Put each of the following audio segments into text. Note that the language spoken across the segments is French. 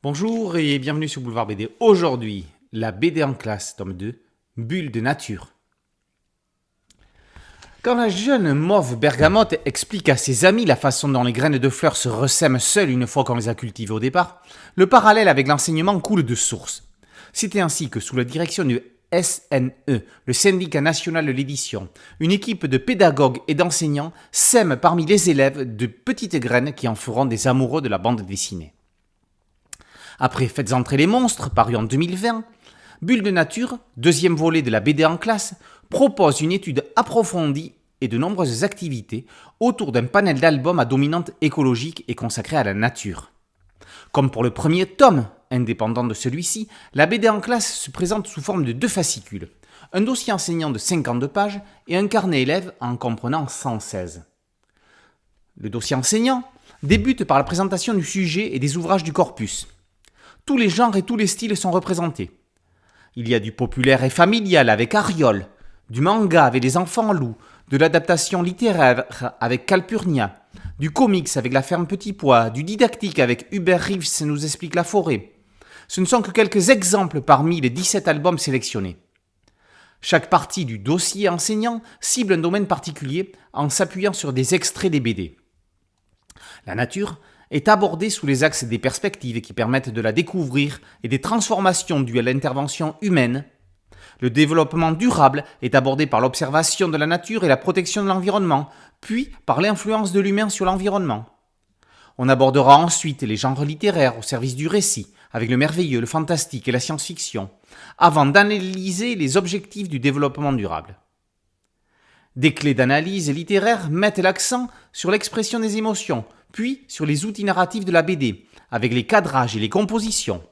Bonjour et bienvenue sur Boulevard BD. Aujourd'hui, la BD en classe, tome 2, Bulle de nature. Quand la jeune mauve bergamote explique à ses amis la façon dont les graines de fleurs se ressèment seules une fois qu'on les a cultivées au départ, le parallèle avec l'enseignement coule de source. C'était ainsi que sous la direction du SNE, le syndicat national de l'édition, une équipe de pédagogues et d'enseignants sème parmi les élèves de petites graines qui en feront des amoureux de la bande dessinée. Après Faites entrer les monstres, paru en 2020, Bulle de nature, deuxième volet de la BD en classe, propose une étude approfondie et de nombreuses activités autour d'un panel d'albums à dominante écologique et consacrés à la nature. Comme pour le premier tome, indépendant de celui-ci, la BD en classe se présente sous forme de 2 fascicules, un dossier enseignant de 52 pages et un carnet élève en comprenant 116. Le dossier enseignant débute par la présentation du sujet et des ouvrages du corpus. Tous les genres et tous les styles sont représentés. Il y a du populaire et familial avec Ariol, du manga avec les enfants loups, de l'adaptation littéraire avec Calpurnia, du comics avec La Ferme Petit Pois, du didactique avec Hubert Reeves nous explique la forêt. Ce ne sont que quelques exemples parmi les 17 albums sélectionnés. Chaque partie du dossier enseignant cible un domaine particulier en s'appuyant sur des extraits des BD. La nature est abordée sous les axes des perspectives qui permettent de la découvrir et des transformations dues à l'intervention humaine. Le développement durable est abordé par l'observation de la nature et la protection de l'environnement, puis par l'influence de l'humain sur l'environnement. On abordera ensuite les genres littéraires au service du récit, avec le merveilleux, le fantastique et la science-fiction, avant d'analyser les objectifs du développement durable. Des clés d'analyse littéraire mettent l'accent sur l'expression des émotions, puis sur les outils narratifs de la BD, avec les cadrages et les compositions.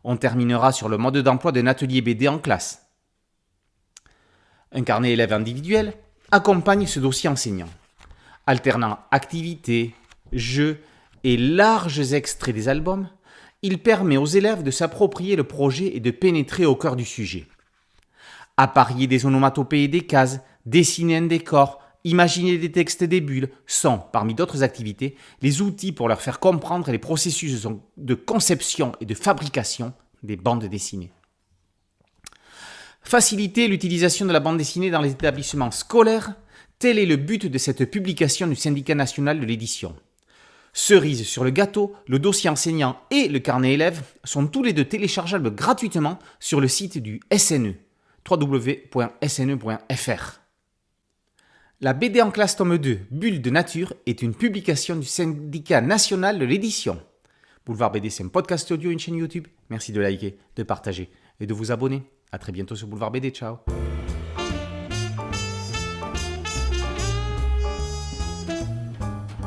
On terminera sur le mode d'emploi d'un atelier BD en classe. Un carnet élève individuel accompagne ce dossier enseignant, alternant activités, jeux et larges extraits des albums. Il permet aux élèves de s'approprier le projet et de pénétrer au cœur du sujet. Apparier des onomatopées et des cases, dessiner un décor, imaginer des textes et des bulles sont, parmi d'autres activités, les outils pour leur faire comprendre les processus de conception et de fabrication des bandes dessinées. Faciliter l'utilisation de la bande dessinée dans les établissements scolaires, tel est le but de cette publication du syndicat national de l'édition. Cerise sur le gâteau, le dossier enseignant et le carnet élève sont tous les deux téléchargeables gratuitement sur le site du SNE, www.sne.fr. La BD en classe tome 2, Bulle de nature, est une publication du syndicat national de l'édition. Boulevard BD, c'est un podcast audio et une chaîne YouTube. Merci de liker, de partager et de vous abonner. A très bientôt sur Boulevard BD. Ciao.